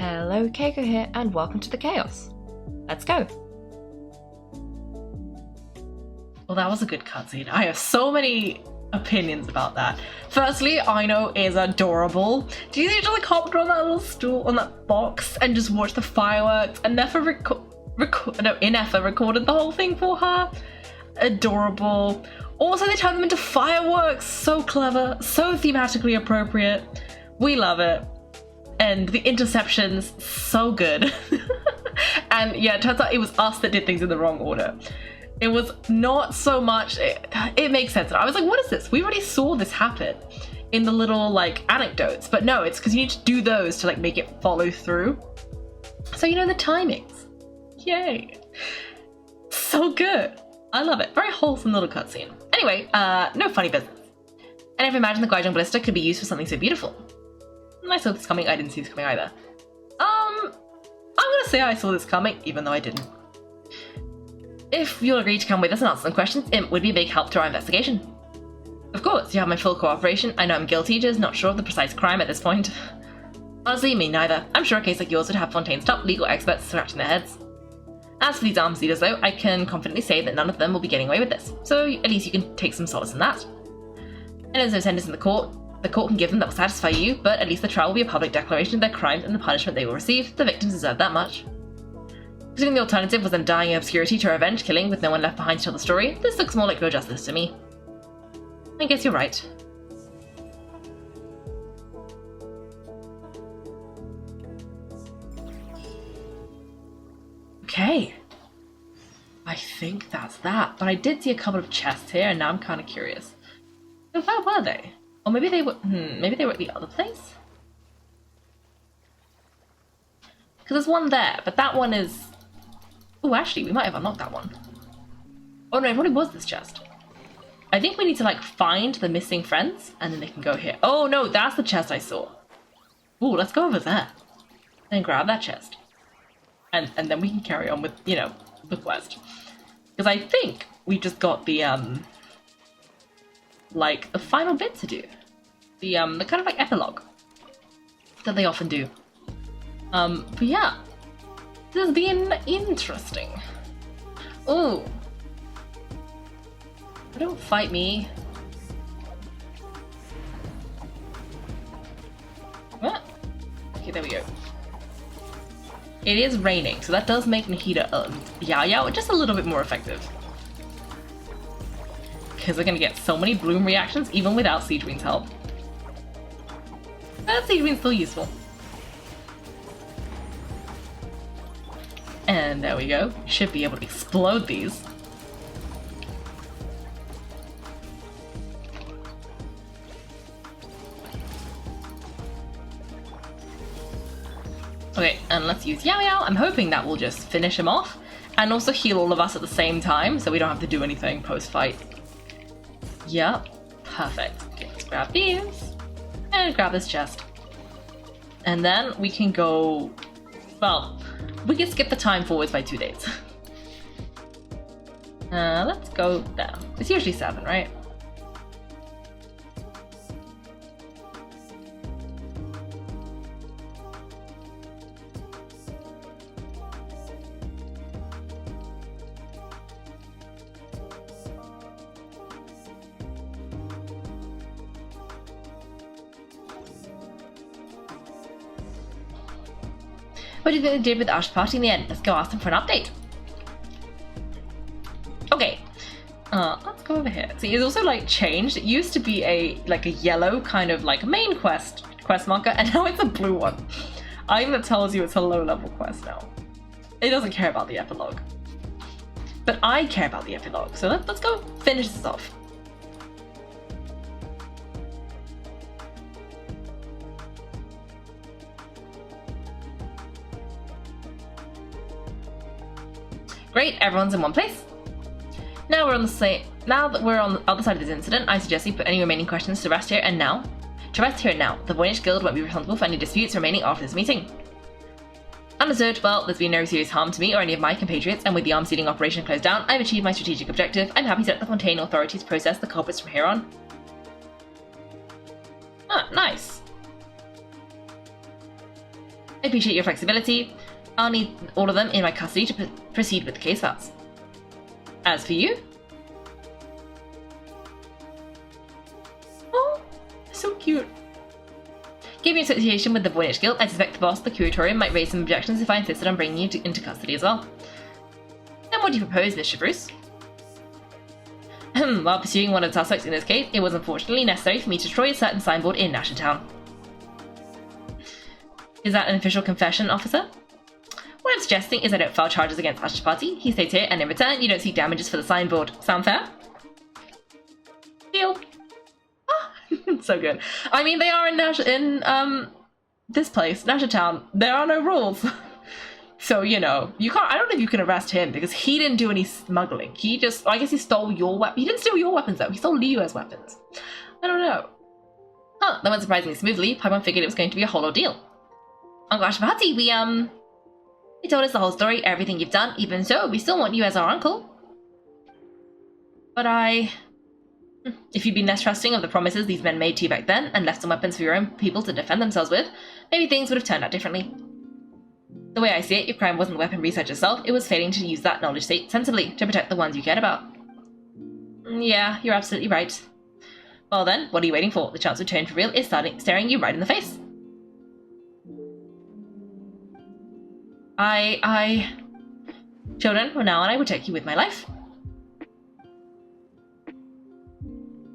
Hello, Kaiko here, and welcome to the chaos. Let's go. Well, that was a good cutscene. I have so many opinions about that. Firstly, Aino is adorable. Do you think to like hop on that little stool on that box and just watch the fireworks? And Ineffa recorded the whole thing for her. Adorable. Also, they turned them into fireworks. So clever, so thematically appropriate. We love it. And the interceptions, so good. And yeah, it turns out it was us that did things in the wrong order. It was not so much, it makes sense. I was like, what is this? We already saw this happen in the little like anecdotes, but no, it's because you need to do those to like make it follow through. So you know the timings. Yay. So good. I love it. Very wholesome little cutscene. Anyway, no funny business. I never imagined the Guidon Ballista could be used for something so beautiful. I saw this coming. I didn't see this coming either. I'm gonna say I saw this coming, even though I didn't. If you'll agree to come with us and answer some questions, it would be a big help to our investigation. Of course, you have my full cooperation. I know I'm guilty, just not sure of the precise crime at this point. Honestly, me neither. I'm sure a case like yours would have Fontaine's top legal experts scratching their heads. As for these arms leaders though, I can confidently say that none of them will be getting away with this, so at least you can take some solace in that. And there's no sentence in the court can give them that will satisfy you, but at least the trial will be a public declaration of their crimes and the punishment they will receive. The victims deserve that much. Considering the alternative was them dying in obscurity to revenge killing with no one left behind to tell the story, this looks more like real justice to me. I guess you're right. Okay. I think that's that, but I did see a couple of chests here and now I'm kind of curious. So where were they? Or maybe they were, maybe they were at the other place? Because there's one there, but that one is... Oh, actually, we might have unlocked that one. Oh no, it probably was this chest. I think we need to, like, find the missing friends, and then they can go here. Oh no, that's the chest I saw. Ooh, let's go over there. And grab that chest. And then we can carry on with, you know, the quest. Because I think we just got the, like, the final bit to do. The kind of, like, epilogue. That they often do. But yeah. This has been interesting. Ooh. Don't fight me. What? Okay, there we go. It is raining, so that does make Nahida Yao just a little bit more effective. Because we're gonna get so many bloom reactions even without Siege Queen's help. But Siege Queen's still useful. And there we go. Should be able to explode these. Okay, and let's use Yao Yao. I'm hoping that will just finish him off. And also heal all of us at the same time, so we don't have to do anything post-fight. Yep, perfect. Okay, let's grab these. And grab this chest. And then we can go... Well, we can skip the time forwards by 2 days. Let's go there. It's usually 7, right? What do you think they did with Ashvapati in the end? Let's go ask them for an update. Okay. Let's go over here. See, it's also like changed. It used to be a yellow kind of like main quest marker, and now it's a blue one. I think that tells you it's a low level quest now. It doesn't care about the epilogue. But I care about the epilogue, so let's go finish this off. Great, everyone's in one place. Now that we're on the other side of this incident, I suggest you put any remaining questions to rest here and now. To rest here and now, the Voynich Guild won't be responsible for any disputes remaining after this meeting. Understood. Well, there's been no serious harm to me or any of my compatriots, and with the arms dealing operation closed down, I've achieved my strategic objective. I'm happy to let the Fontaine authorities process the culprits from here on. Ah, nice. I appreciate your flexibility. I'll need all of them in my custody to proceed with the case files. As for you... Oh, so cute. Given your association with the Voynich Guild, I suspect the boss of the curatorium might raise some objections if I insisted on bringing you into custody as well. Then what do you propose, Mr. Bruce? While pursuing one of the suspects in this case, it was unfortunately necessary for me to destroy a certain signboard in Nashatown. Is that an official confession, officer? What I'm suggesting is I don't file charges against Ashvapati. He stays here, and in return, you don't seek damages for the signboard. Sound fair? Deal. So good. I mean, they are in this place, Nashatown. There are no rules. So, you know, you can't, I don't know if you can arrest him because he didn't do any smuggling. He just, I guess he stole your weapon. He didn't steal your weapons though. He stole Leo's weapons. I don't know. Huh, that went surprisingly smoothly. Paimon figured it was going to be a whole ordeal. Uncle Ashvapati, he told us the whole story, everything you've done. Even so, we still want you as our uncle. But if you'd been less trusting of the promises these men made to you back then, and left some weapons for your own people to defend themselves with, maybe things would have turned out differently. The way I see it, your crime wasn't weapon research itself, it was failing to use that knowledge sensibly to protect the ones you cared about. Yeah, you're absolutely right. Well then, what are you waiting for? The chance of turning for real is staring you right in the face. Children, from now on I will take you with my life.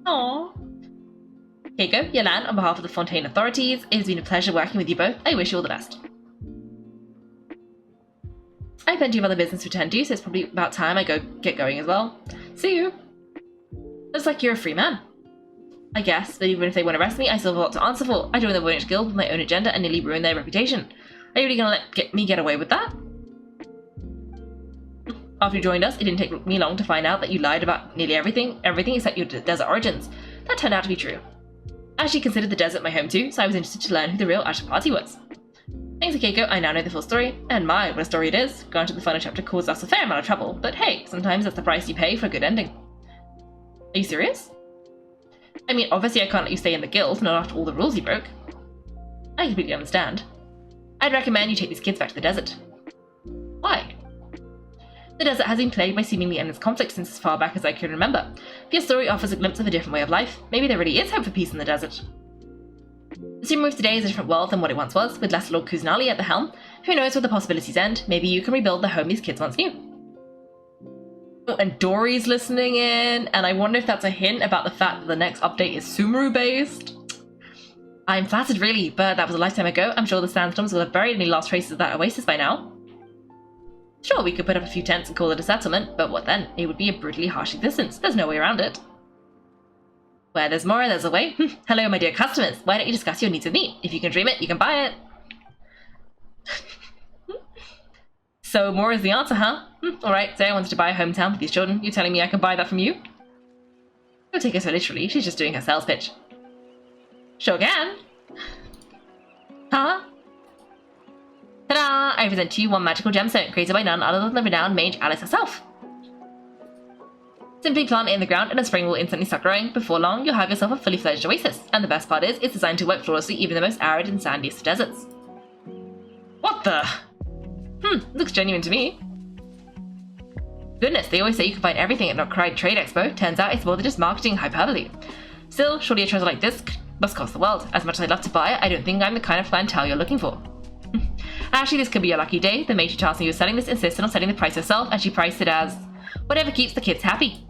Aww. Kaiko, Yalan, on behalf of the Fontaine authorities, it has been a pleasure working with you both. I wish you all the best. I have plenty of other business to attend to, so it's probably about time I get going as well. See you. Looks like you're a free man. I guess, but even if they want to arrest me, I still have a lot to answer for. I joined the Voynich Guild with my own agenda and nearly ruined their reputation. Are you really gonna let me get away with that? After you joined us, it didn't take me long to find out that you lied about nearly everything except your desert origins. That turned out to be true. I actually considered the desert my home too, so I was interested to learn who the real Ashvapati was. Thanks to Kaiko, I now know the full story, and my, what a story it is. Granted, the final chapter caused us a fair amount of trouble, but hey, sometimes that's the price you pay for a good ending. Are you serious? I mean, obviously I can't let you stay in the guild, not after all the rules you broke. I completely understand. I'd recommend you take these kids back to the desert. Why? The desert has been plagued by seemingly endless conflict since as far back as I can remember. If your story offers a glimpse of a different way of life, maybe there really is hope for peace in the desert. The Sumeru of today is a different world than what it once was, with Last Lord Kuznali at the helm. Who knows where the possibilities end? Maybe you can rebuild the home these kids once knew. Oh, and Dory's listening in, and I wonder if that's a hint about the fact that the next update is Sumeru-based. I'm flattered really, but that was a lifetime ago. I'm sure the sandstorms will have buried any last traces of that oasis by now. Sure, we could put up a few tents and call it a settlement, but what then? It would be a brutally harsh existence. There's no way around it. Where there's more, there's a way. Hello, my dear customers. Why don't you discuss your needs with me? If you can dream it, you can buy it. So more is the answer, huh? Alright, say I wanted to buy a hometown for these children. You're telling me I can buy that from you? Don't take her so literally. She's just doing her sales pitch. Sure can. Huh? Ta-da! I present to you one magical gemstone created by none other than the renowned mage Alice herself. Simply plant it in the ground and a spring will instantly start growing. Before long, you'll have yourself a fully fledged oasis. And the best part is, it's designed to work flawlessly even in the most arid and sandiest of deserts. What the? Looks genuine to me. Goodness, they always say you can find everything at Notcride Trade Expo. Turns out it's more than just marketing hyperbole. Still, surely a treasure like this must cost the world. As much as I'd love to buy it, I don't think I'm the kind of clientele you're looking for. Actually, this could be your lucky day. The mage who tasked me with selling this insisted on setting the price herself, and she priced it as whatever keeps the kids happy.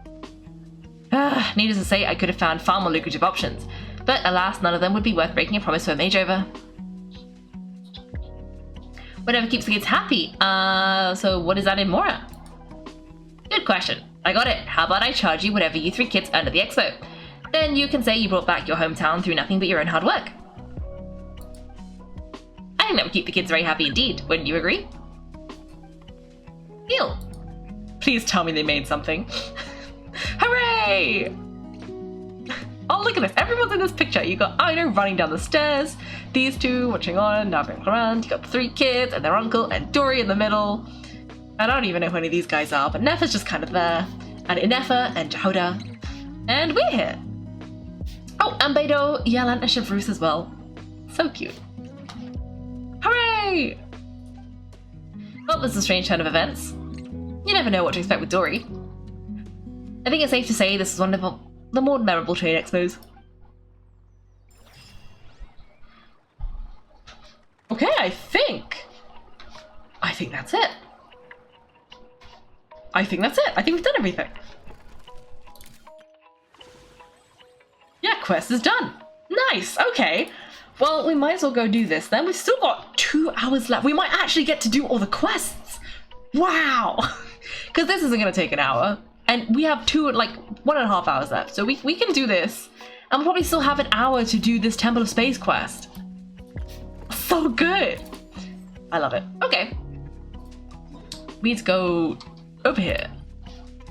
Needless to say, I could have found far more lucrative options, but alas, none of them would be worth breaking a promise to a mage over. Whatever keeps the kids happy? So what is that in Mora? Good question. I got it. How about I charge you whatever you three kids earned at the expo? Then you can say you brought back your hometown through nothing but your own hard work. I think that would keep the kids very happy indeed, wouldn't you agree? Deal. Please tell me they made something. Hooray! Oh, look at this. Everyone's in this picture. You got Aino running down the stairs, these two watching on, navigating around. You got the three kids and their uncle and Dory in the middle. I don't even know who any of these guys are, but Nefa's just kind of there. And Inefa and Jehoda. And we're here. Oh, and Beidou, Yalan, and Chevrouse as well. So cute. Hooray! Yay! Well, this is a strange turn of events. You never know what to expect with Dory. I think it's safe to say this is one of the more memorable trade expos. Okay, I think that's it. I think we've done everything. Yeah, quest is done. Nice, okay. Well, we might as well go do this then. We've still got 2 hours left. We might actually get to do all the quests. Wow. Because this isn't going to take an hour. And we have 1.5 hours left. So we can do this. And we'll probably still have an hour to do this Temple of Space quest. So good. I love it. Okay. We need to go over here.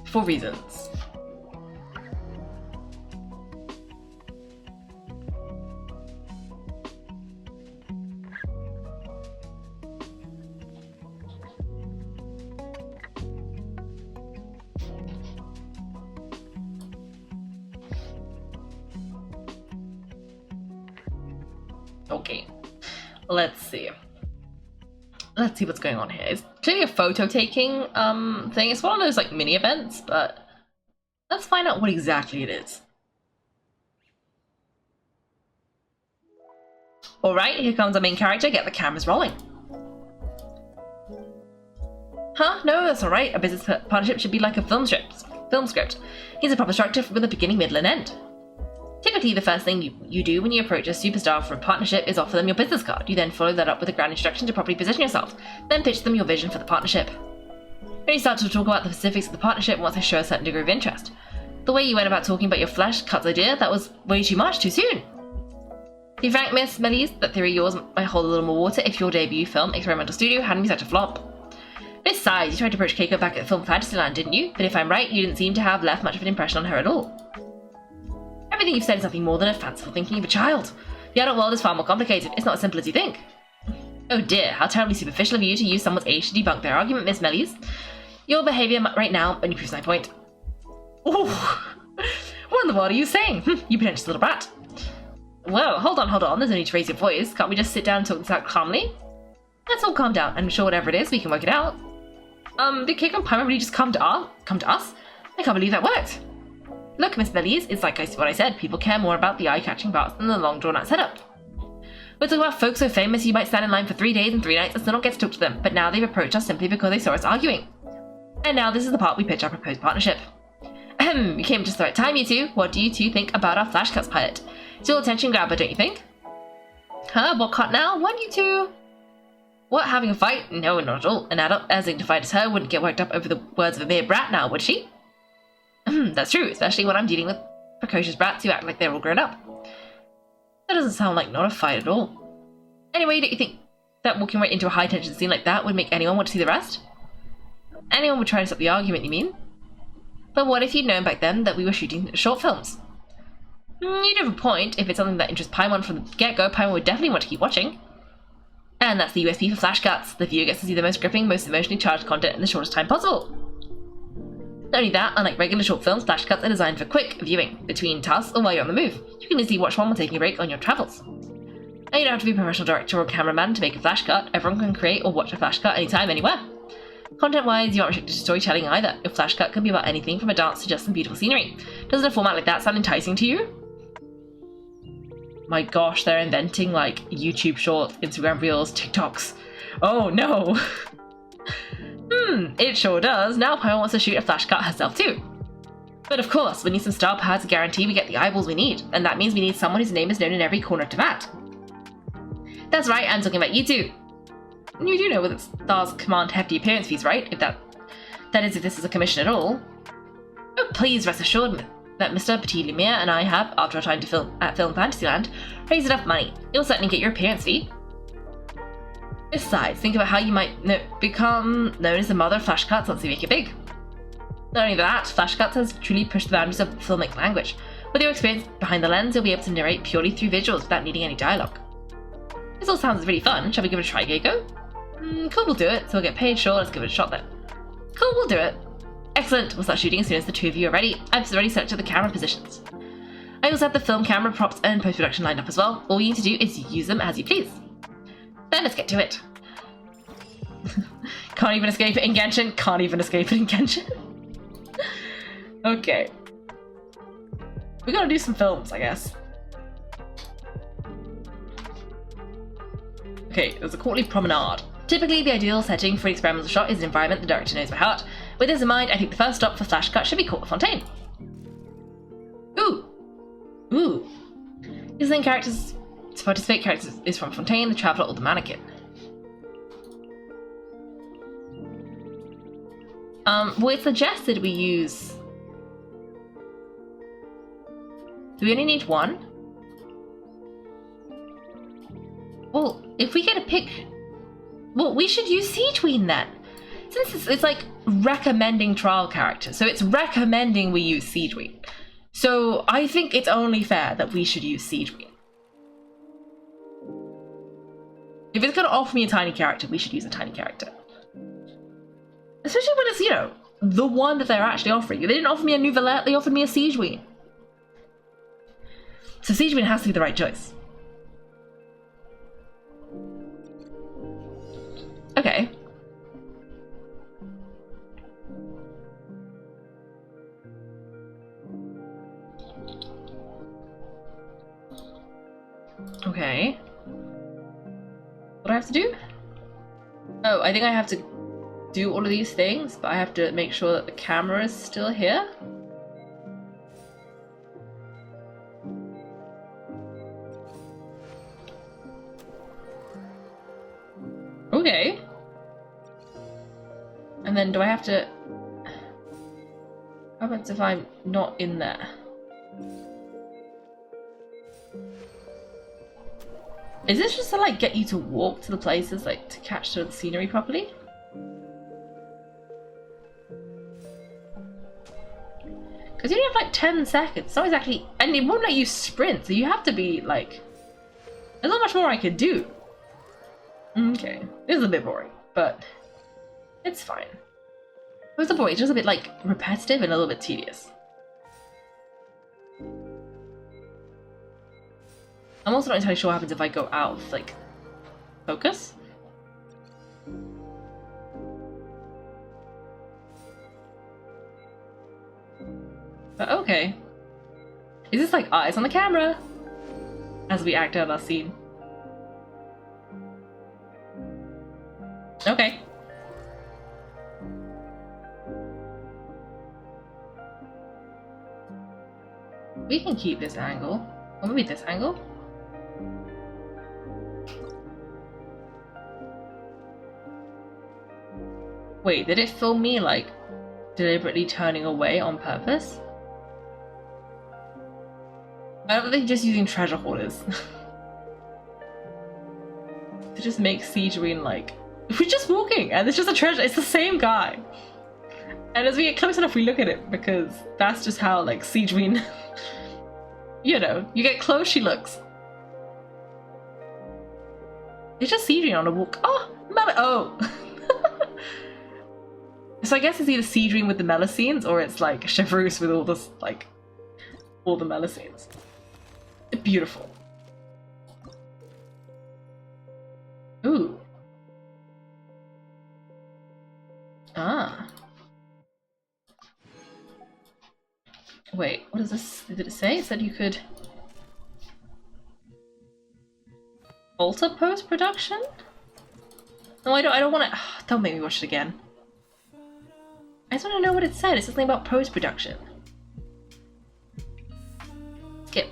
For reasons. Okay, let's see what's going on here. It's clearly a photo taking thing. It's one of those like mini events, but let's find out what exactly it is. Alright, here comes our main character. Get the cameras rolling. Huh? No, that's alright. A business partnership should be like a film script. He's a proper structure with a beginning, middle, and end. Typically, the first thing you do when you approach a superstar for a partnership is offer them your business card. You then follow that up with a grand introduction to properly position yourself, then pitch them your vision for the partnership. Then you start to talk about the specifics of the partnership once they show a certain degree of interest. The way you went about talking about your flash cuts idea, that was way too much, too soon. To be frank, Miss Melis, that theory of yours might hold a little more water if your debut film, Experimental Studio, hadn't been such a flop. Besides, you tried to approach Kaiko back at Film Fantasyland, didn't you? But if I'm right, you didn't seem to have left much of an impression on her at all. Everything you've said is nothing more than a fanciful thinking of a child. The adult world is far more complicated. It's not as simple as you think. Oh dear, how terribly superficial of you to use someone's age to debunk their argument, Miss Melis. Your behaviour right now only proves my point. Ooh, what in the world are you saying? You pretentious little brat. Whoa, hold on, there's no need to raise your voice. Can't we just sit down and talk this out calmly? Let's all calm down. I'm sure whatever it is, we can work it out. Did Kaiko and Paimon really just come to us? I can't believe that worked. Look, Miss Melis, it's like what I said, people care more about the eye-catching parts than the long drawn-out setup. We're talking about folks so famous you might stand in line for 3 days and 3 nights and still not get to talk to them, but now they've approached us simply because they saw us arguing. And now this is the part we pitch our proposed partnership. You came just the right time, you two. What do you two think about our flash cuts pilot? It's your attention grabber, don't you think? Huh? What cut now? What, you two? What, having a fight? No, not at all. An adult as dignified as her wouldn't get worked up over the words of a mere brat now, would she? That's true, especially when I'm dealing with precocious brats who act like they're all grown up. That doesn't sound like not a fight at all. Anyway, don't you think that walking right into a high-tension scene like that would make anyone want to see the rest? Anyone would try to stop the argument, you mean? But what if you'd known back then that we were shooting short films? You'd have a point. If it's something that interests Paimon from the get-go, Paimon would definitely want to keep watching. And that's the USP for flash cuts. The viewer gets to see the most gripping, most emotionally charged content in the shortest time possible. Not only that, unlike regular short films, flash cuts are designed for quick viewing, between tasks or while you're on the move. You can easily watch one while taking a break on your travels. And you don't have to be a professional director or cameraman to make a flash cut. Everyone can create or watch a flash cut anytime, anywhere. Content-wise, you aren't restricted to storytelling either. Your flash cut can be about anything from a dance to just some beautiful scenery. Doesn't a format like that sound enticing to you? My gosh, they're inventing like YouTube shorts, Instagram reels, TikToks. Oh no! It sure does. Now Paimon wants to shoot a flash cut herself too. But of course, we need some star power to guarantee we get the eyeballs we need, and that means we need someone whose name is known in every corner of Teyvat. That's right, I'm talking about you two. You do know that stars command hefty appearance fees, right? If this is a commission at all. Oh, please rest assured that Mr. Petit Lumiere and I have, after our time to film at Film Fantasyland, raised enough money. You'll certainly get your appearance fee. Besides, think about how you might become known as the mother of flash cuts once they make it big. Not only that, flash cuts has truly pushed the boundaries of filmic language. With your experience behind the lens, you'll be able to narrate purely through visuals without needing any dialogue. This all sounds really fun. Shall we give it a try, Kaiko? Cool, we'll do it. So we'll get paid, sure, let's give it a shot then. Cool, we'll do it. Excellent, we'll start shooting as soon as the two of you are ready. I've already selected the camera positions. I also have the film camera, props, and post-production lined up as well. All you need to do is use them as you please. Then let's get to it. Can't even escape it in Genshin. Can't even escape it in Genshin. Okay. We gotta do some films, I guess. Okay, there's a courtly promenade. Typically, the ideal setting for an experimental shot is an environment the director knows by heart. With this in mind, I think the first stop for flash cut should be Court Fontaine. Ooh. Ooh. His main characters to participate characters is from Fontaine, the Traveller, or the Mannequin. Well, it's suggested we use... Do we only need one? Well, if we get a pick... Well, we should use Siegeween then. Since it's like recommending trial characters, so it's recommending we use Siegeween. So I think it's only fair that we should use Siegeween. If it's going to offer me a tiny character, we should use a tiny character. Especially when it's, you know, the one that they're actually offering. They didn't offer me a Nouvellette, they offered me a Siegeween. So Siegeween has to be the right choice. Okay. Okay. What do I have to do? Oh, I think I have to do all of these things, but I have to make sure that the camera is still here. Okay. And then do I have to... How about if I'm not in there? Is this just to like get you to walk to the places, like to catch the scenery properly? Because you only have like 10 seconds. It's not exactly... And it won't let you sprint, so you have to be like... There's not much more I could do. Okay. This is a bit boring, but it's fine. What's the point? It's just a bit like repetitive and a little bit tedious. I'm also not entirely sure what happens if I go out of like focus. But okay. Is this like eyes on the camera as we act out our scene? Okay. We can keep this angle. Or maybe this angle? Wait, did it film me like deliberately turning away on purpose? I don't think just using treasure hoarders. To just make Siegeween like... We're just walking and it's just a treasure, it's the same guy. And as we get close enough we look at it because that's just how like Siegeween... You know, you get close she looks. It's just Siegeween on a walk. Oh! Oh! So I guess it's either Siegeween with the Melusines or it's like Chevreuse with all this, like, all the Melusines. Beautiful. Ooh. Ah. Wait, what is this? Did it say? It said you could alter post-production? No, I don't want to. Don't make me watch it again. I just want to know what it said. It's something about post-production. Skip.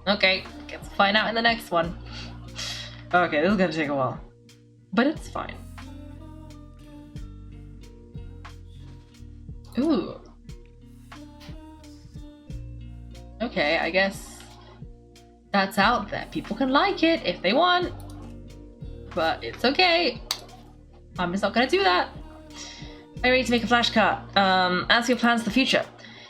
Okay, let's find out in the next one. Okay, this is gonna take a while. But it's fine. Ooh. Okay, I guess that's out there. People can like it if they want. But it's okay. I'm just not gonna do that. Are you ready to make a flash cut? As for your plans for the future.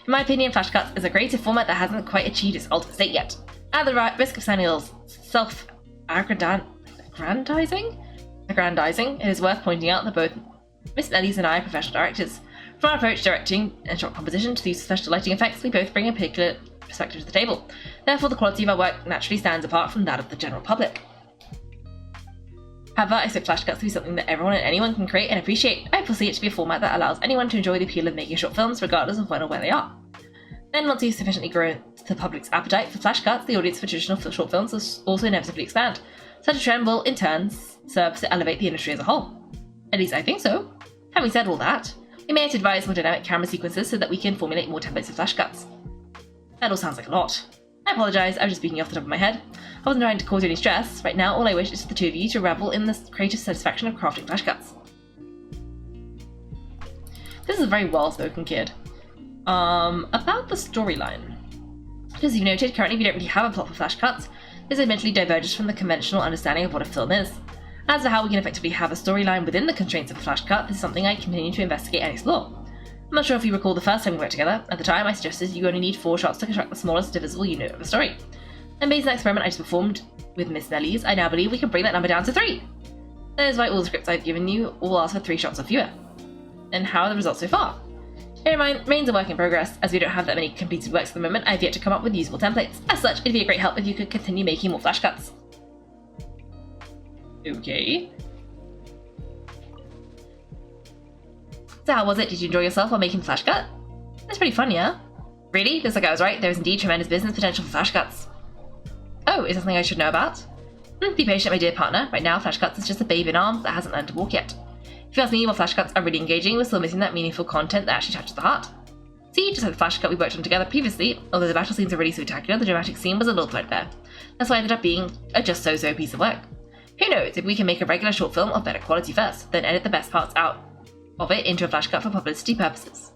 In my opinion, flash cuts is a creative format that hasn't quite achieved its ultimate state yet. At the risk of sounding a little self-aggrandizing, it is worth pointing out that both Miss Ellies and I are professional directors. From our approach to directing and shot composition to the use of special lighting effects, we both bring a particular perspective to the table. Therefore, the quality of our work naturally stands apart from that of the general public. However, I expect flashcards to be something that everyone and anyone can create and appreciate. I foresee it to be a format that allows anyone to enjoy the appeal of making short films regardless of when or where they are. Then once you've sufficiently grown the public's appetite for flashcards, the audience for traditional short films will also inevitably expand. Such a trend will, in turn, serve to elevate the industry as a whole. At least I think so. Having said all that, we may have to devise more dynamic camera sequences so that we can formulate more templates of flashcards. That all sounds like a lot. I apologise, I was just speaking off the top of my head. I wasn't trying to cause you any stress. Right now, all I wish is for the two of you to revel in the creative satisfaction of crafting flashcards. This is a very well-spoken kid. About the storyline. As you've noted, currently we don't really have a plot for flashcards. This eventually diverges from the conventional understanding of what a film is. As for how we can effectively have a storyline within the constraints of a flashcard, this is something I continue to investigate and explore. I'm not sure if you recall the first time we worked together. At the time, I suggested you only need 4 shots to construct the smallest divisible unit of a story. And based on the experiment I just performed with Miss Nellies, I now believe we can bring that number down to 3. That is why all the scripts I've given you all ask for 3 shots or fewer. And how are the results so far? It remains a work in progress, as we don't have that many completed works at the moment. I have yet to come up with usable templates. As such, it'd be a great help if you could continue making more flashcards. Okay. So how was it? Did you enjoy yourself while making flashcut? That's pretty fun, yeah? Really? Looks like I was right. There is indeed tremendous business potential for flashcuts. Oh, is that something I should know about? Be patient, my dear partner. Right now, flashcuts is just a babe in arms that hasn't learned to walk yet. If you ask me, while flashcuts are really engaging, we're still missing that meaningful content that actually touches the heart. See, just like the flashcut we worked on together previously, although the battle scenes are really spectacular, the dramatic scene was a little threadbare. That's why it ended up being a just so-so piece of work. Who knows, if we can make a regular short film of better quality first, then edit the best parts out of it into a flashcut for publicity purposes.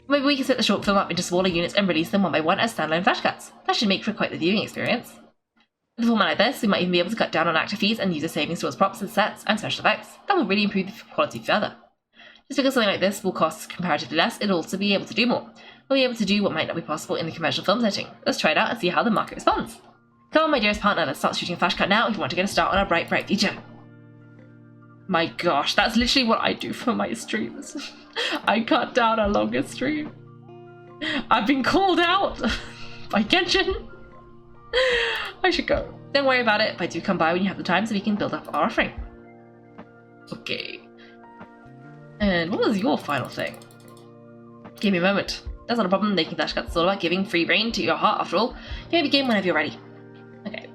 Maybe we can split the short film up into smaller units and release them one by one as standalone flashcuts. That should make for quite the viewing experience. With a format like this, we might even be able to cut down on actor fees and use the savings towards props and sets and special effects. That will really improve the quality further. Just because something like this will cost comparatively less, it'll also be able to do more. We'll be able to do what might not be possible in the conventional film setting. Let's try it out and see how the market responds. Come on, my dearest partner, let's start shooting a flashcut now if you want to get a start on our bright, bright future. My gosh, that's literally what I do for my streams. I cut down a longer stream. I've been called out by Genshin. I should go. Don't worry about it, but do come by when you have the time so we can build up our offering. Okay. And what was your final thing? Give me a moment. That's not a problem. Making flashcuts is all about giving free rein to your heart, after all. You may begin whenever you're ready. Okay.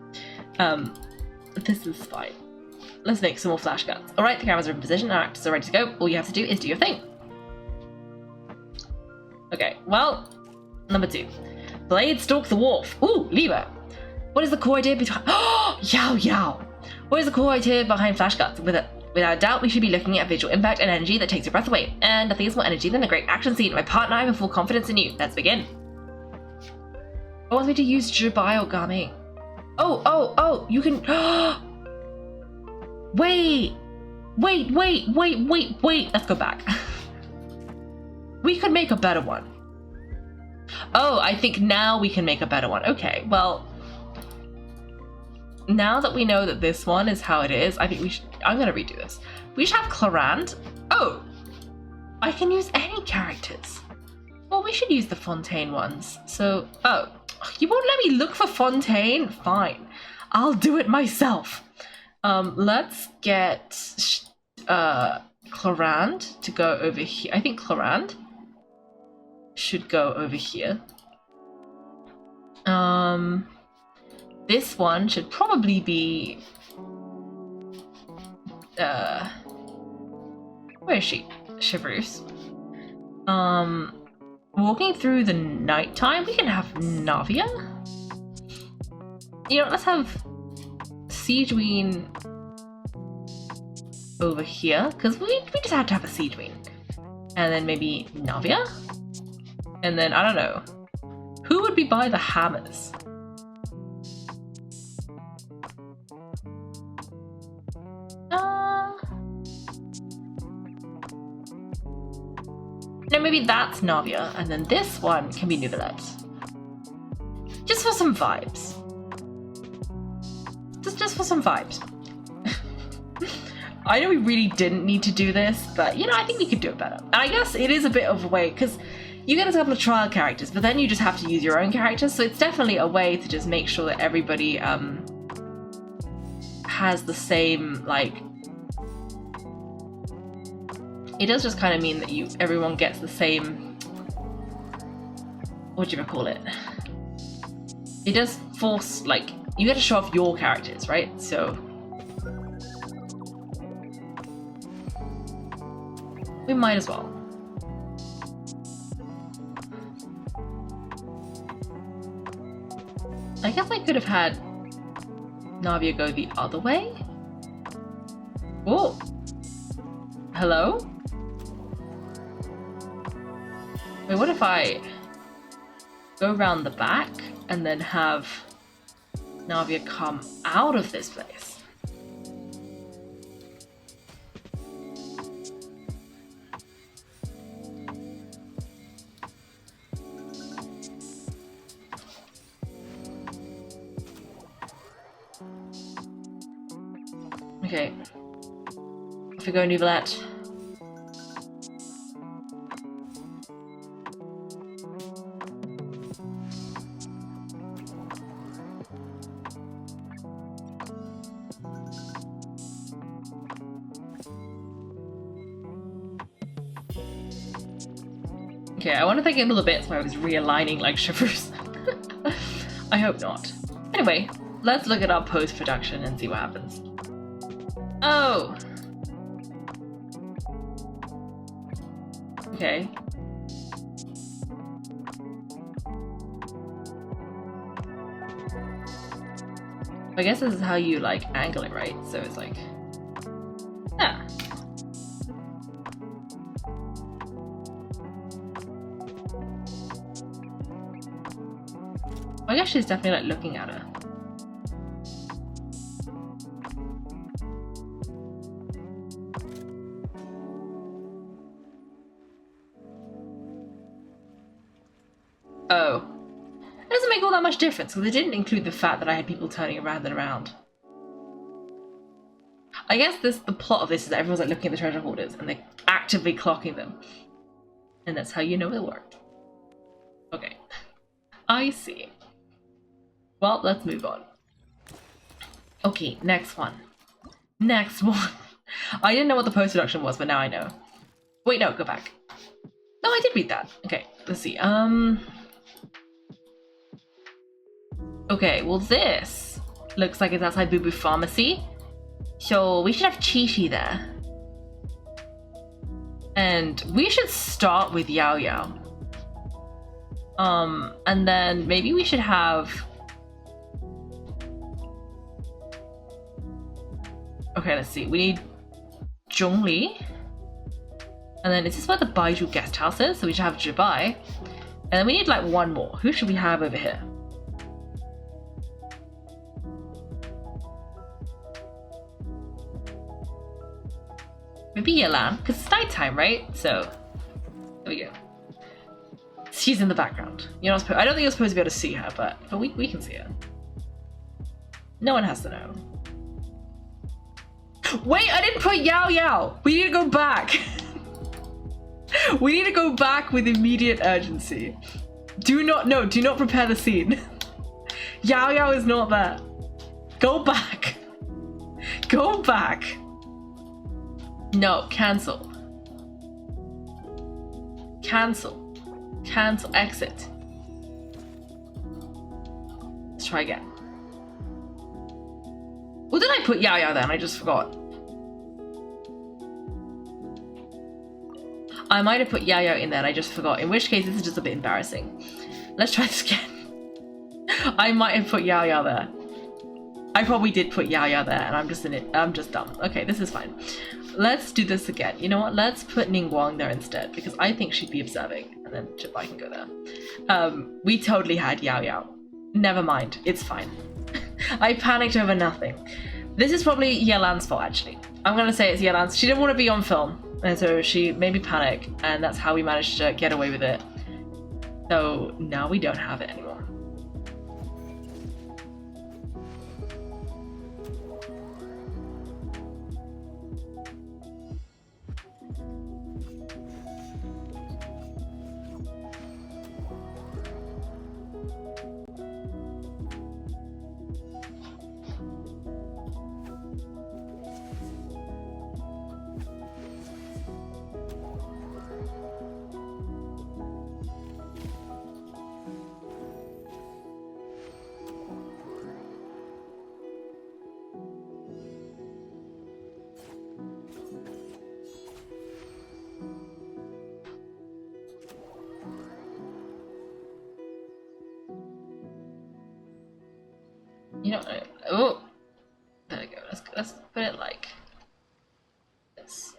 This is fine. Let's make some more flashcuts. Alright, the cameras are in position, our actors are ready to go. All you have to do is do your thing. Okay, well, number 2. Blade stalk the wharf. Ooh, Lever. What is the core idea behind... Oh, yow yow. What is the core idea behind flashcuts? Without doubt, we should be looking at visual impact and energy that takes your breath away. And nothing is more energy than a great action scene. My partner, I have full confidence in you. Let's begin. I want me to use Jubiogami. Oh, you can... Wait. Let's go back. We could make a better one. Oh, I think now we can make a better one. Okay, well, now that we know that this one is how it is, I think we should... I'm going to redo this. We should have Clarant. Oh, I can use any characters. Well, we should use the Fontaine ones. So, oh, you won't let me look for Fontaine? Fine. I'll do it myself. Let's get Clarant to go over here. I think Clarant should go over here. This one should probably be where is she? Chevreuse. Walking through the nighttime, we can have Navia. You know, let's have Siegeween over here, because we just have to have a Siegeween. And then maybe Navia? And then, I don't know. Who would be by the hammers? No, maybe that's Navia, and then this one can be Nouvellette. Just for some vibes. Just for some vibes. I know we really didn't need to do this, but, you know, I think we could do it better. And I guess it is a bit of a way, because you get a couple of trial characters, but then you just have to use your own characters, so it's definitely a way to just make sure that everybody has the same, like, It does just kind of mean that everyone gets the same, what do you call it? It does force, like, you get to show off your characters, right? So we might as well. I guess I could have had Navia go the other way. Oh, hello? Wait, what if I go around the back and then have Navia come out of this place? Okay. Off we go, Nouvellette. Okay, I want to think in little bits where I was realigning like shivers. I hope not. Anyway, let's look at our post-production and see what happens. Oh! Okay. I guess this is how you like angle it, right? So it's like, yeah. I guess she's definitely like looking at her. Oh. It doesn't make all that much difference because it didn't include the fact that I had people turning around and around. I guess the plot of this is that everyone's like looking at the treasure hoarders and they're actively clocking them. And that's how you know it worked. Okay. I see. Well, let's move on. Okay, next one. Next one. I didn't know what the post-production was, but now I know. Wait, no, go back. No, I did read that. Okay, let's see. Okay, well this looks like it's outside Boo Boo Pharmacy. So we should have Chi-Chi there. And we should start with Yao Yao. And then maybe we should have... Okay, let's see. We need Zhongli. And then is this where the Baiju guest house is? So we should have Jibai. And then we need like one more. Who should we have over here? Maybe Yelan, because it's nighttime, right? So there we go. She's in the background. You're not supposed. I don't think you're supposed to be able to see her, but we can see her. No one has to know. Wait, I didn't put Yao Yao. We need to go back. We need to go back with immediate urgency. Do not prepare the scene. Yao Yao is not there. Go back. Go back. No, cancel. Cancel. Cancel, exit. Let's try again. Well, did I put Yao Yao then? I just forgot. I might have put Yao Yao in there and I just forgot. In which case, this is just a bit embarrassing. Let's try this again. I might have put Yao Yao there. I probably did put Yao Yao there and I'm just dumb. Okay, this is fine. Let's do this again. You know what? Let's put Ningguang there instead because I think she'd be observing and then Jibai can go there. We totally had Yao Yao. Never mind. It's fine. I panicked over nothing. This is probably Yelan's fault actually. I'm gonna say it's Yelan's. She didn't want to be on film and so she made me panic and that's how we managed to get away with it. So now we don't have it anymore. know, oh, there we go. Let's put it like this.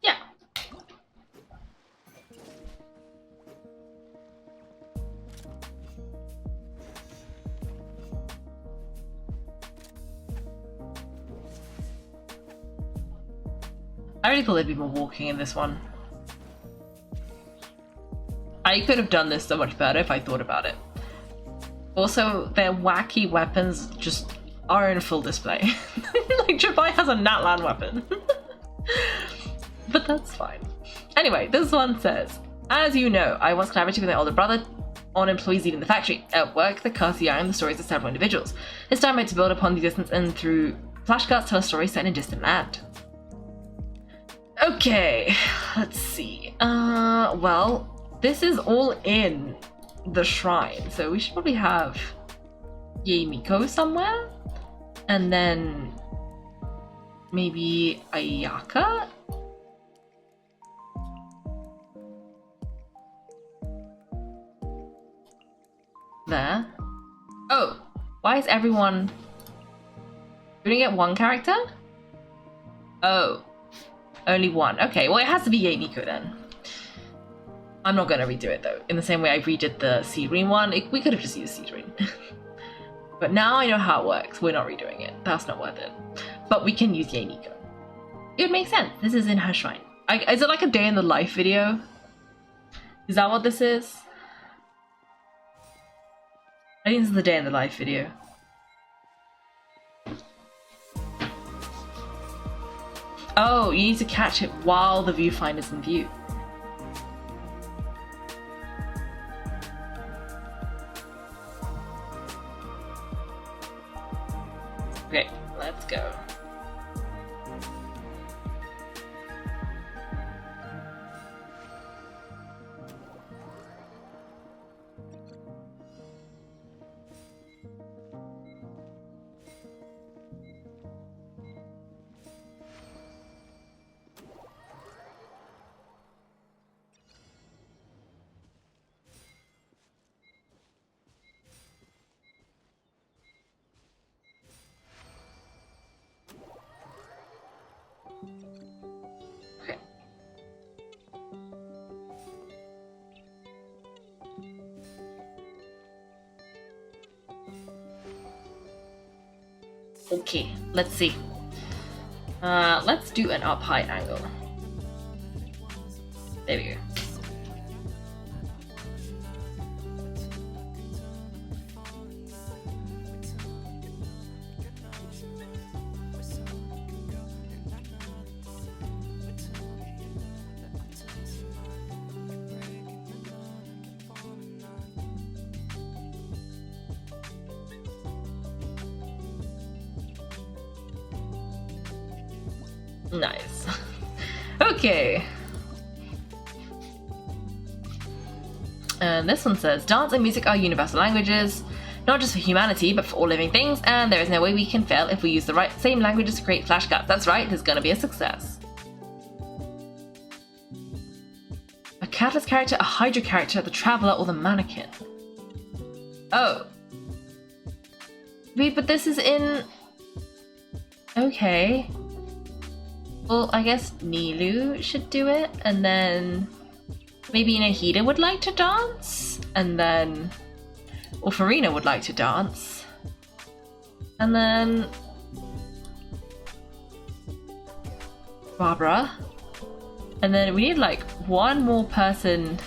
Yeah. I really thought there'd be more walking in this one. I could have done this so much better if I thought about it. Also, their wacky weapons just are in full display. Like, Jabai has a Natlan weapon. But that's fine. Anyway, this one says, as you know, I once collaborated with my older brother on employees leading the factory. At work, the cast yarn the stories of several individuals. It's time to build upon the existence and through flashcards tell a story set in a distant land. Okay, let's see. Well, this is all in the shrine, so we should probably have Miko somewhere, and then maybe Ayaka? There. Oh, why is everyone... We didn't get one character? Oh, only one. Okay, well it has to be Miko then. I'm not going to redo it though. In the same way I redid the Seedrine one, we could have just used Seedrine. But now I know how it works. We're not redoing it. That's not worth it. But we can use Miko. It would make sense. This is in her shrine. Is it like a day in the life video? Is that what this is? I think this is the day in the life video. Oh, you need to catch it while the viewfinder's in view. Okay, let's go. Okay. Okay, let's see. Let's do an up high angle. There we go. Nice. Okay. And this one says, dance and music are universal languages, not just for humanity, but for all living things, and there is no way we can fail if we use the same languages to create flashcards. That's right, there's gonna be a success. A catalyst character, a Hydra character, the Traveler, or the Mannequin. Oh. Wait, but this is in... Okay. Well, I guess Nilu should do it, and then maybe Nahida would like to dance, and then... Or Farina would like to dance. And then... Barbara. And then we need like one more person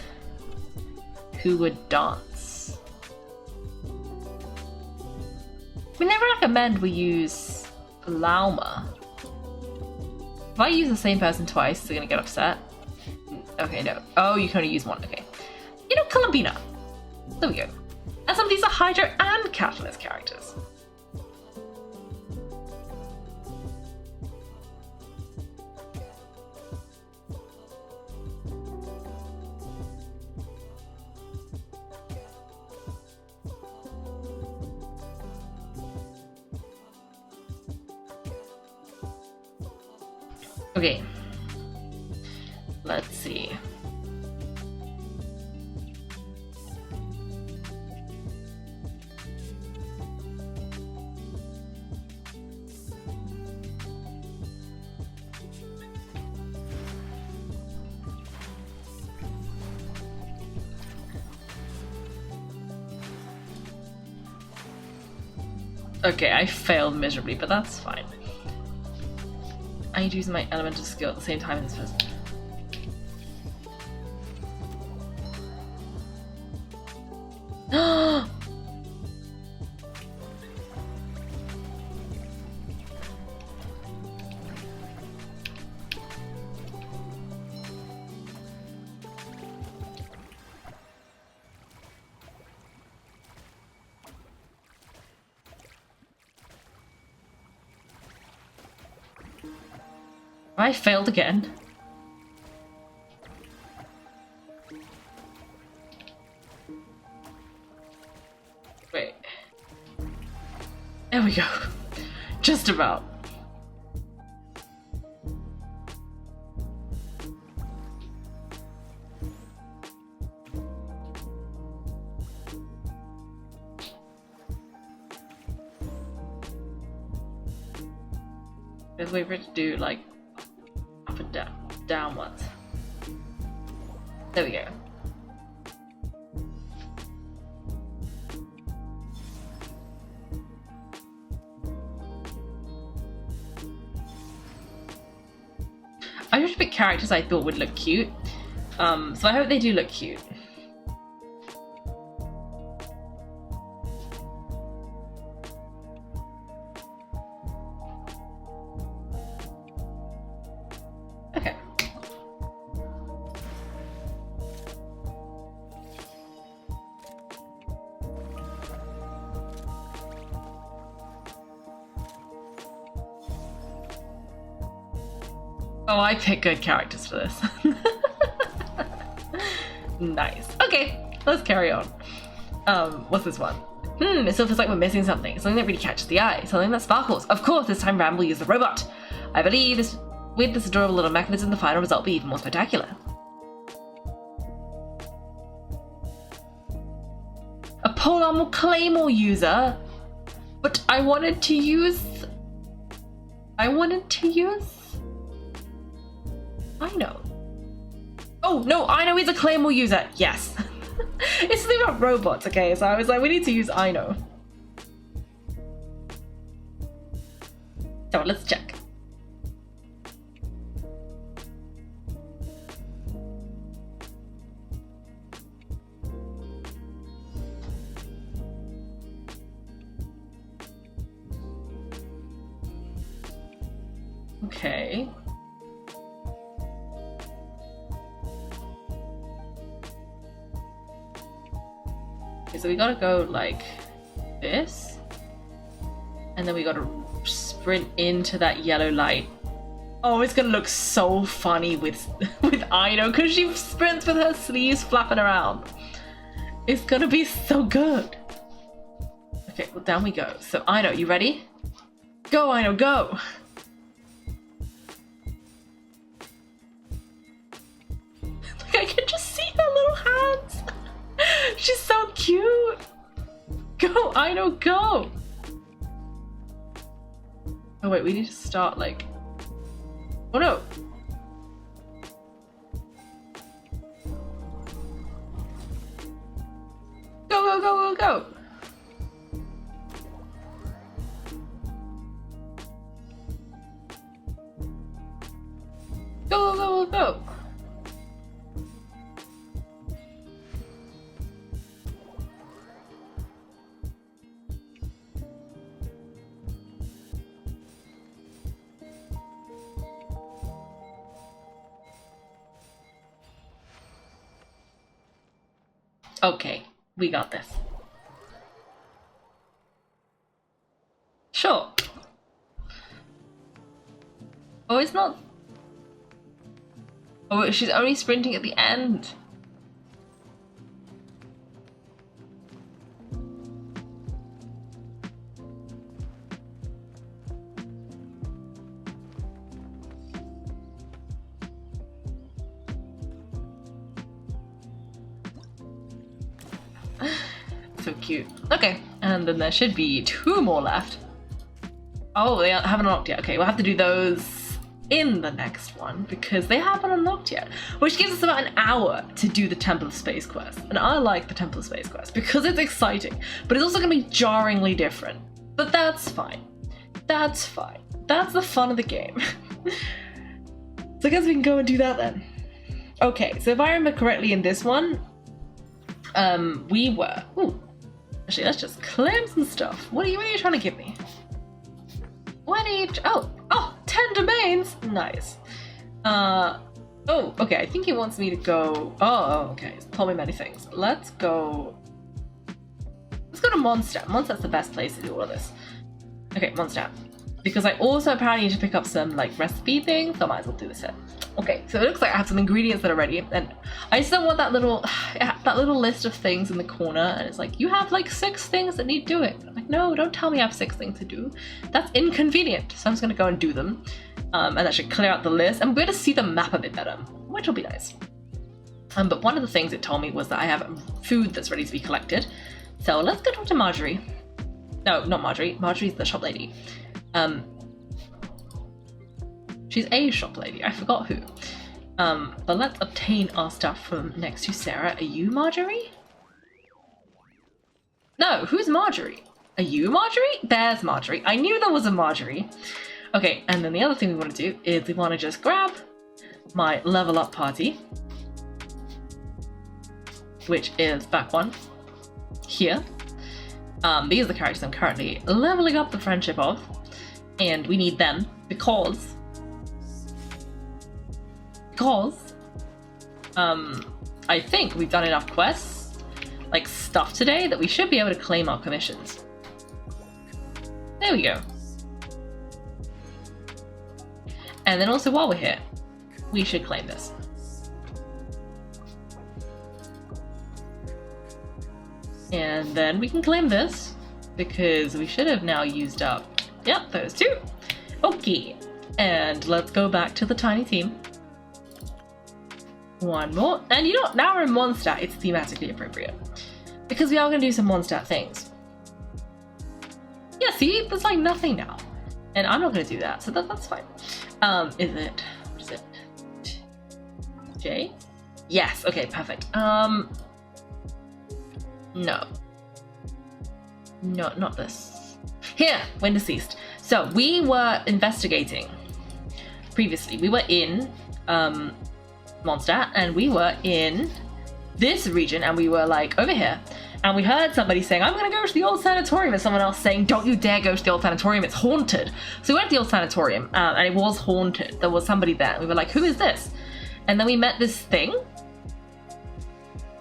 who would dance. I mean, they recommend we use Lauma. If I use the same person twice, they're gonna get upset. Okay, no. Oh, you can only use one. Okay. You know, Columbina. There we go. And some of these are Hydra and Catalyst characters. Okay, let's see. Okay, I failed miserably, but that's fine. I need to use my elemental skill at the same time as this person. I failed again. Wait. There we go. Just about. Let's wait for it to do like up and down, downwards. There we go. I just picked characters I thought would look cute, so I hope they do look cute. Okay. Oh, I pick good characters for this. Nice. Okay, let's carry on. What's this one? It still feels like we're missing something. Something that really catches the eye. Something that sparkles. Of course, this time Ram will use the robot. I believe with this adorable little mechanism, the final result will be even more spectacular. A polearm claymore user? But I wanted to use... I know. Oh, no, I know he's a claymore user. Yes. It's something about robots, okay? So I was like, we need to use I know. So let's check. Okay. Okay, so we gotta go like this, and then we gotta sprint into that yellow light. Oh, it's gonna look so funny with Aino because she sprints with her sleeves flapping around. It's gonna be so good. Okay, well down we go. So Aino, you ready? Go, Aino, go! I can just see her little hands. She's so cute. Go, Aino, go. Oh wait, we need to start like... Oh no. Go, go, go, go, go. Go, go, go, go. Okay, we got this. Sure. Oh, it's not... Oh, she's only sprinting at the end. So cute. Okay, and then there should be 2 more left. Oh, they haven't unlocked yet. Okay, we'll have to do those in the next one because they haven't unlocked yet, which gives us about an hour to do the Temple of Space quest. And I like the Temple of Space quest because it's exciting, but it's also going to be jarringly different. But that's fine. That's fine. That's the fun of the game. So I guess we can go and do that then. Okay, so if I remember correctly in this one, we were... Ooh, actually, let's just claim some stuff. What are you trying to give me? What are you... Oh, 10 domains! Nice. Oh, okay, I think he wants me to go... Oh, okay, he's told me many things. Let's go to Mondstadt. Mondstadt's the best place to do all of this. Okay, Mondstadt. Because I also apparently need to pick up some, like, recipe things, so I might as well do this here. Okay, so it looks like I have some ingredients that are ready, and I just don't want that little list of things in the corner, and it's like, you have, like, 6 things that need doing. I'm like, no, don't tell me I have 6 things to do. That's inconvenient. So I'm just gonna go and do them, and that should clear out the list, and we're gonna see the map a bit better, which will be nice. But one of the things it told me was that I have food that's ready to be collected. So let's go talk to Marjorie. No, not Marjorie. Marjorie's the shop lady. She's a shop lady. I forgot who. But let's obtain our stuff from next to Sarah. Are you Marjorie? No, who's Marjorie? Are you Marjorie? There's Marjorie. I knew there was a Marjorie. Okay, and then the other thing we want to do is we want to just grab my level up party, which is back one. Here. These are the characters I'm currently leveling up the friendship of, and we need them because I think we've done enough quests, like stuff today, that we should be able to claim our commissions. There we go. And then also while we're here, we should claim this. And then we can claim this, because we should have now used up, yep, those 2. Okay, and let's go back to the tiny team. One more, and you know what, now we're in Mondstadt, it's thematically appropriate. Because we are going to do some Mondstadt things. Yeah, see, there's like nothing now. And I'm not going to do that, so that's fine. What is it? J? Yes, okay, perfect. No, not this. Here, when deceased. So we were investigating previously. We were in Mondstadt, and we were in this region, and we were like over here, and we heard somebody saying, I'm gonna go to the old sanatorium, and someone else saying, don't you dare go to the old sanatorium, it's haunted. So we went to the old sanatorium, and it was haunted. There was somebody there, and we were like, who is this? And then we met this thing,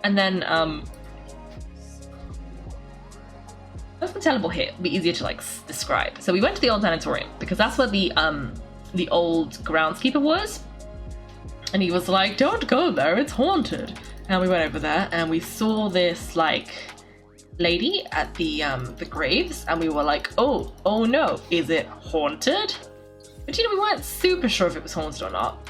and then let's teleport here. It'll be easier to like describe. So we went to the old sanatorium because that's where the old groundskeeper was, and he was like, "Don't go there, it's haunted." And we went over there, and we saw this like lady at the graves, and we were like, "Oh no, is it haunted?" But you know, we weren't super sure if it was haunted or not.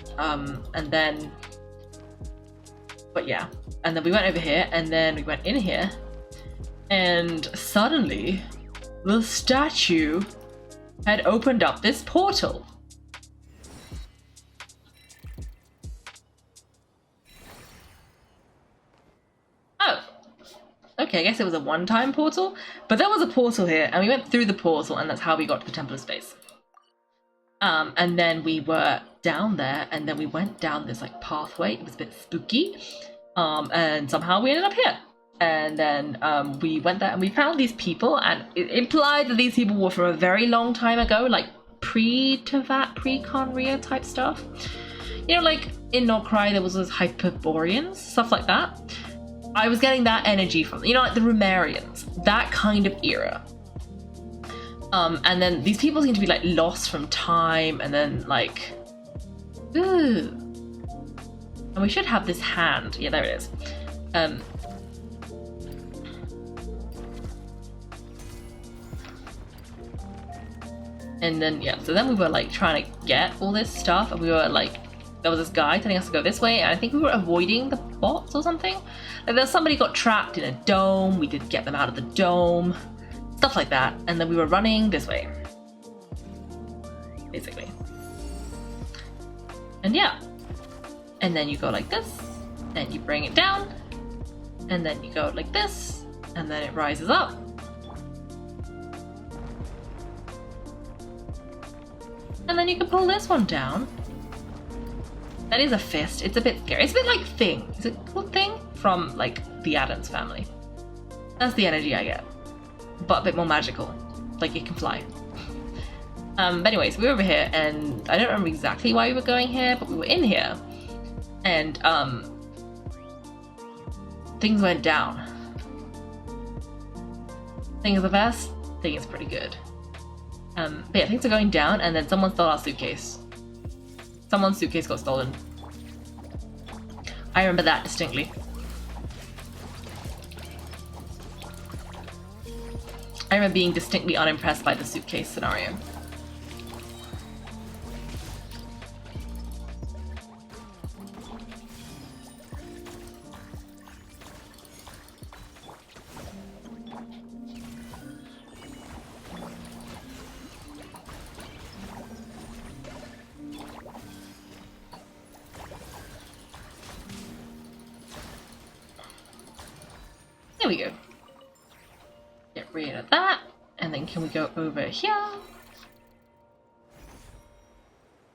But yeah, and then we went over here, and then we went in here. And suddenly, the statue had opened up this portal. Oh, okay, I guess it was a one-time portal, but there was a portal here, and we went through the portal, and that's how we got to the Temple of Space. And then we were down there, and then we went down this like pathway. It was a bit spooky, and somehow we ended up here. And then we went there and we found these people, and it implied that these people were from a very long time ago, like pre-Tevat, pre-Conria type stuff. You know, like in Nordcry there was those Hyperboreans, stuff like that. I was getting that energy from, you know, like the Rumarians, that kind of era. And then these people seem to be like lost from time, and then like, ooh. And we should have this hand. Yeah, there it is. And then, yeah, so then we were like trying to get all this stuff, and we were like, there was this guy telling us to go this way, and I think we were avoiding the bots or something. Like there's somebody got trapped in a dome, we did get them out of the dome, stuff like that, and then we were running this way, basically. And yeah, and then you go like this, and you bring it down, and then you go like this, and then it rises up. And then you can pull this one down. That is a fist. It's a bit scary. It's a bit like Thing. Is it called Thing? From, like, the Addams family. That's the energy I get. But a bit more magical. Like, it can fly. But anyways, we were over here, and I don't remember exactly why we were going here, but we were in here. And, things went down. Thing is the best. Thing is pretty good. But yeah, things are going down, and then someone stole our suitcase. Someone's suitcase got stolen. I remember that distinctly. I remember being distinctly unimpressed by the suitcase scenario. There we go. Get rid of that. And then can we go over here?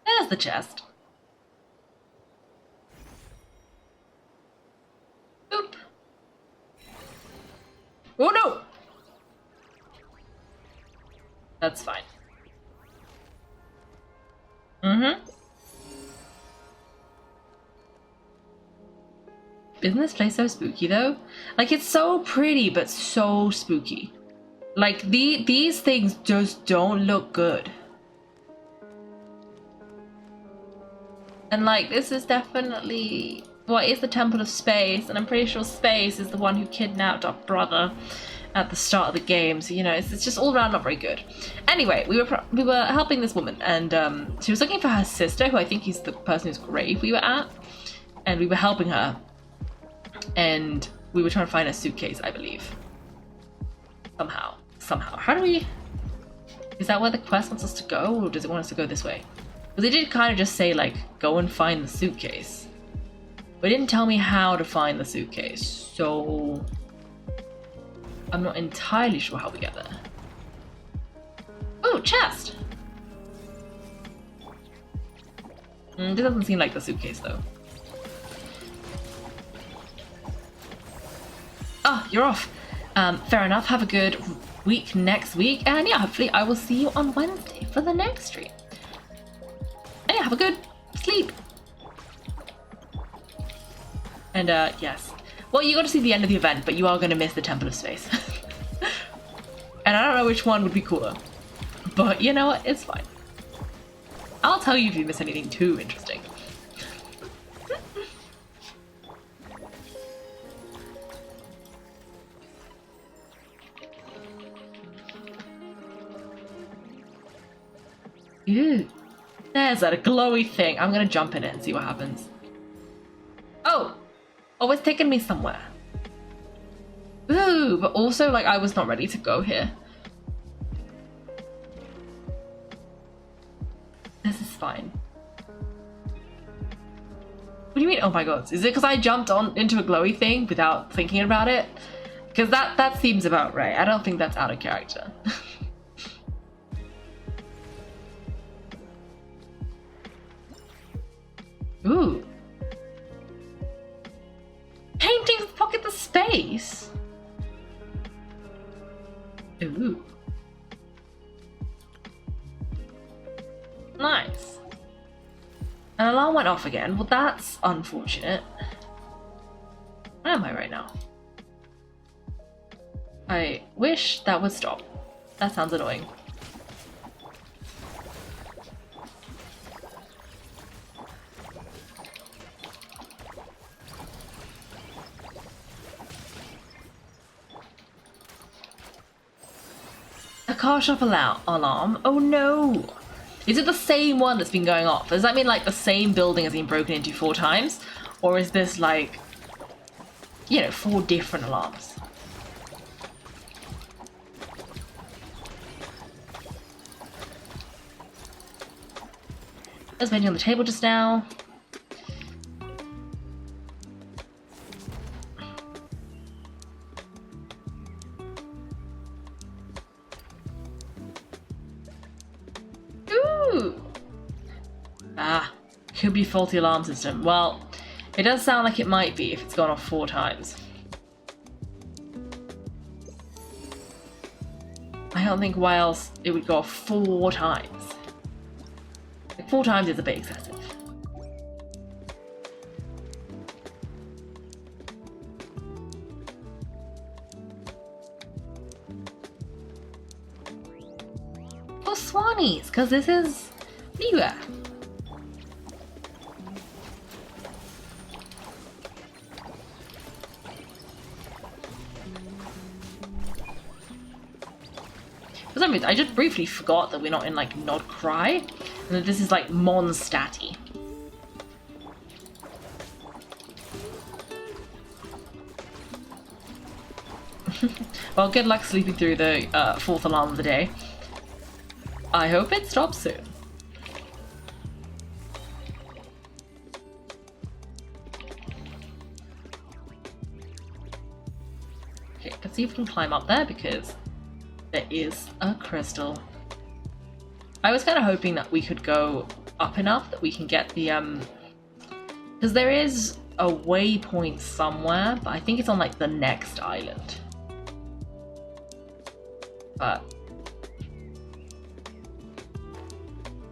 There's the chest. Oop. Oh no! That's fine. Isn't this place so spooky though? Like, it's so pretty, but so spooky. Like, these things just don't look good. And like, this is definitely what is the Temple of Space, and I'm pretty sure Space is the one who kidnapped our brother at the start of the game. So, you know, it's just all around not very good. Anyway, we were helping this woman, and she was looking for her sister, who I think is the person whose grave we were at, and we were helping her. And we were trying to find a suitcase, I believe. Somehow. How do we... Is that where the quest wants us to go, or does it want us to go this way? But they did kind of just say, like, go and find the suitcase. But it didn't tell me how to find the suitcase, so... I'm not entirely sure how we get there. Oh, chest! This doesn't seem like the suitcase, though. Oh, you're off. Fair enough. Have a good week next week. And yeah, hopefully I will see you on Wednesday for the next stream. And yeah, have a good sleep. And yes. Well, you got to see the end of the event, but you are going to miss the Temple of Space. And I don't know which one would be cooler. But you know what? It's fine. I'll tell you if you miss anything too interesting. Ew. There's that glowy thing. I'm gonna jump in it and see what happens. Oh! Oh, it's taken me somewhere. Ooh, but also, like, I was not ready to go here. This is fine. What do you mean, oh my god? Is it because I jumped into a glowy thing without thinking about it? Because that seems about right. I don't think that's out of character. Ooh. Paintings pocket the space. Ooh. Nice. An alarm went off again. Well, that's unfortunate. Where am I right now? I wish that would stop. That sounds annoying. A car shop alarm? Oh no! Is it the same one that's been going off? Does that mean like the same building has been broken into 4 times? Or is this like, you know, 4 different alarms? I was waiting on the table just now. Ooh! Could be faulty alarm system. Well, it does sound like it might be if it's gone off 4 times. I don't think why else it would go off 4 times. Like 4 times is a bit excessive. Oh, Swannies, because this is Liga. For some reason, I just briefly forgot that we're not in like Nod Cry, and that this is like Mondstadty. Well, good luck sleeping through the 4th alarm of the day. I hope it stops soon. Okay, let's see if we can climb up there because there is a crystal. I was kind of hoping that we could go up enough that we can get the because there is a waypoint somewhere, but I think it's on like the next island. But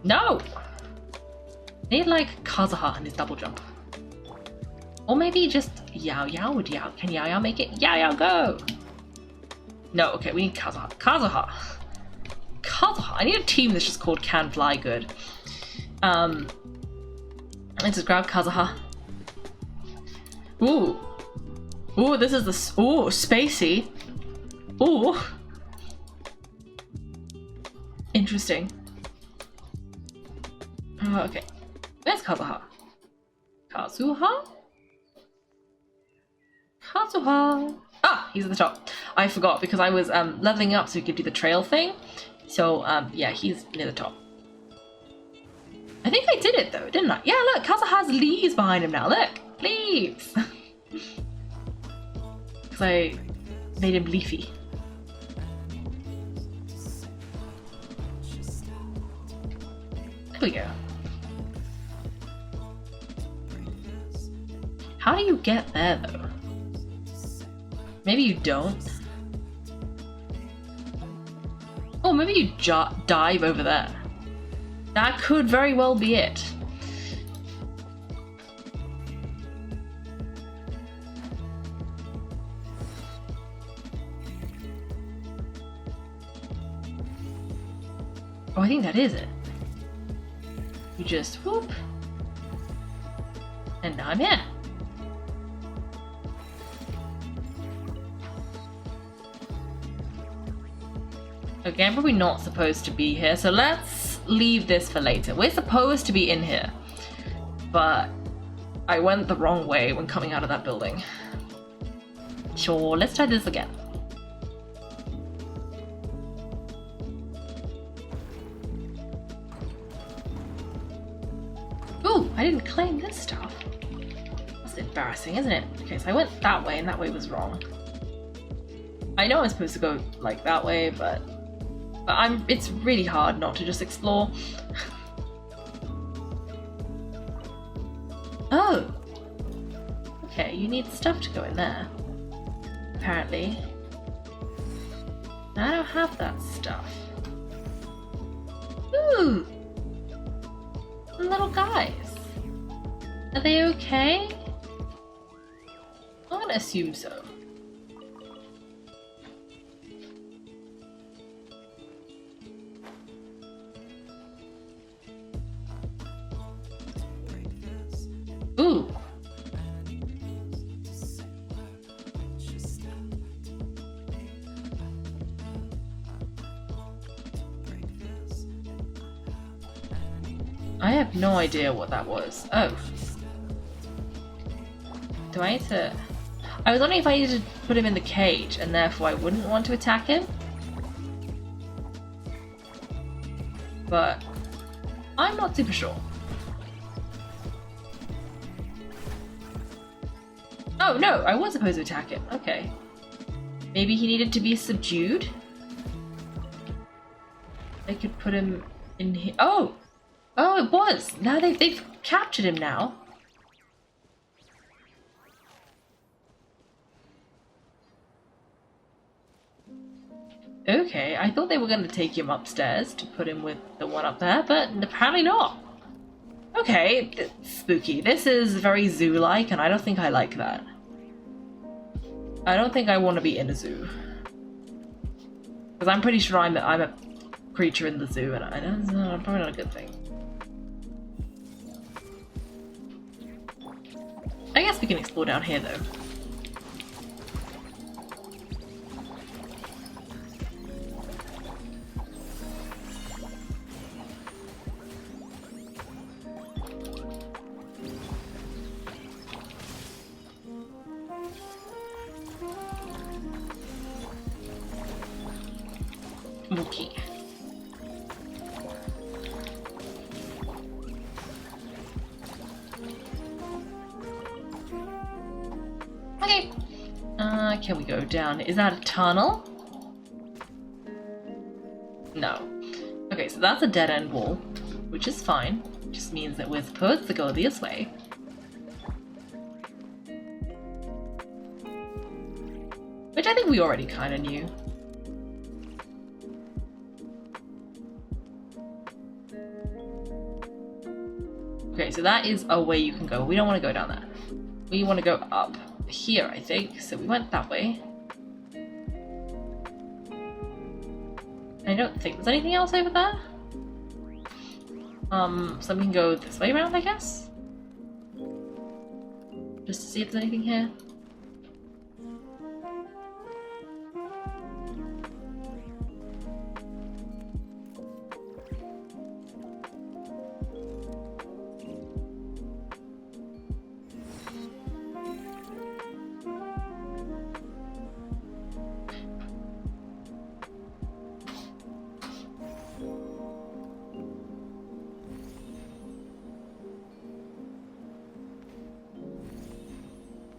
no! I need like Kazuha and his double jump. Or maybe just Yao Yao would Yao. Can Yao Yao make it? Yao Yao go! No, okay, we need Kazuha. Kazuha! Kazuha! I need a team that's just called Can Fly Good. Let's just grab Kazuha. Ooh! Ooh, this is the... Ooh, spacey! Ooh! Interesting. Okay. Where's Kazuha? Kazuha? Kazuha! Ah! He's at the top. I forgot because I was leveling up so he could do the trail thing. So, yeah, he's near the top. I think I did it though, didn't I? Yeah, look! Kazuha has leaves behind him now. Look! Leaves! Because I made him leafy. There we go. How do you get there, though? Maybe you don't. Oh, maybe you dive over there. That could very well be it. Oh, I think that is it. You just whoop. And now I'm here. Okay, I'm probably not supposed to be here, so let's leave this for later. We're supposed to be in here, but I went the wrong way when coming out of that building. Sure, let's try this again. Ooh, I didn't claim this stuff. That's embarrassing, isn't it? Okay, so I went that way and that way was wrong. I know I'm supposed to go like that way, but it's really hard not to just explore. Oh! Okay, you need stuff to go in there. Apparently. I don't have that stuff. Ooh! Little guys. Are they okay? I'm gonna assume so. Ooh. I have no idea what that was. Oh. Do I need to... I was wondering if I needed to put him in the cage and therefore I wouldn't want to attack him. But I'm not super sure. Oh no, I was supposed to attack him. Okay. Maybe he needed to be subdued? I could put him in here. Oh! Oh, it was. Now they've captured him now. Okay, I thought they were going to take him upstairs to put him with the one up there, but apparently not. Okay, spooky. This is very zoo-like, and I don't think I like that. I don't think I want to be in a zoo. Because I'm pretty sure I'm a creature in the zoo, and that's probably not a good thing. I guess we can explore down here, though. Okay. Okay. Can we go down? Is that a tunnel? No. Okay, so that's a dead-end wall, which is fine. Just means that we're supposed to go this way. Which I think we already kind of knew. Okay, so that is a way you can go. We don't want to go down there. We want to go up here, I think. So we went that way. I don't think there's anything else over there. So we can go this way around, I guess? Just to see if there's anything here.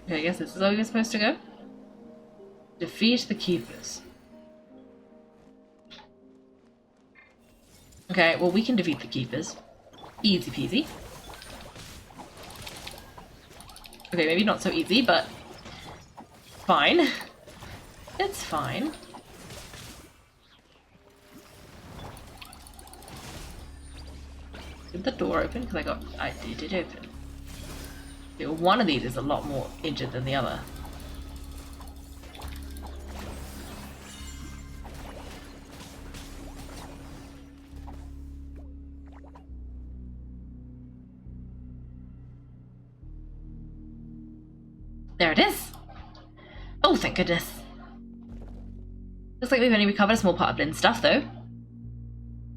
Okay, I guess this is where we're supposed to go. Defeat the keepers. Okay, well we can defeat the keepers. Easy peasy. Okay, maybe not so easy, but fine. It's fine. Did the door open? Because it did open. One of these is a lot more injured than the other. There it is! Oh, thank goodness. Looks like we've only recovered a small part of Lynn's stuff, though.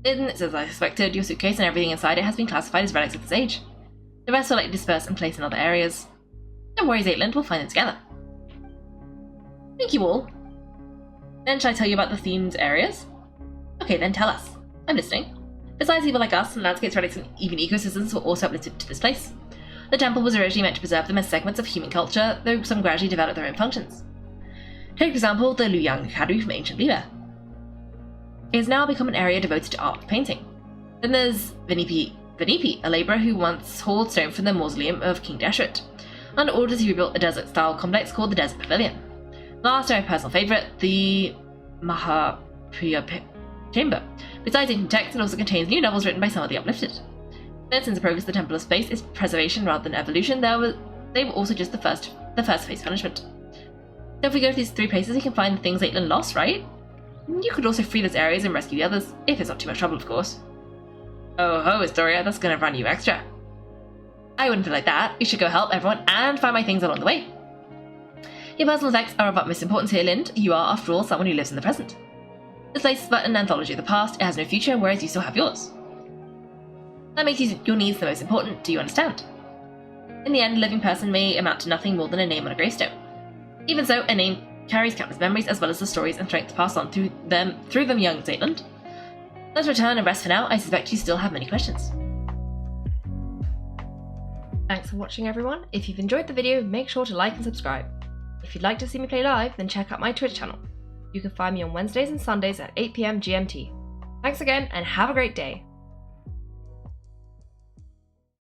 It's as I suspected, your suitcase and everything inside it has been classified as relics of this age. The rest will likely disperse and placed in other areas. Don't worry, Zaytland, we'll find them together. Thank you all. Then shall I tell you about the themed areas? Okay, then tell us. I'm listening. Besides people like us, landscapes, relics, and even ecosystems were also uplifted to this place. The temple was originally meant to preserve them as segments of human culture, though some gradually developed their own functions. Take, for example, the Luyang Academy from ancient Liber. It has now become an area devoted to art and painting. Then there's Venipi, a labourer who once hauled stone from the mausoleum of King Deshret, and ordered to rebuild a desert-style complex called the Desert Pavilion. Last, and my personal favourite, the Mahapriya Chamber. Besides ancient text, it also contains new novels written by some of the uplifted. Then, since the progress of the Temple of Space is preservation rather than evolution, they were also just the first to face punishment. So if we go to these three places, we can find the things Zaytland lost, right? You could also free those areas and rescue the others, if it's not too much trouble, of course. Oh ho, Astoria, that's gonna run you extra. I wouldn't feel like that. You should go help everyone and find my things along the way. Your personal effects are of utmost importance here, Lind. You are, after all, someone who lives in the present. This place is but an anthology of the past. It has no future, whereas you still have yours. That makes your needs the most important, do you understand? In the end, a living person may amount to nothing more than a name on a gravestone. Even so, a name carries countless memories as well as the stories and strength passed on through them young Zaytland. Let's return and rest for now. I suspect you still have many questions. Thanks for watching, everyone. If you've enjoyed the video, make sure to like and subscribe. If you'd like to see me play live, then check out my Twitch channel. You can find me on Wednesdays and Sundays at 8 PM GMT. Thanks again, and have a great day.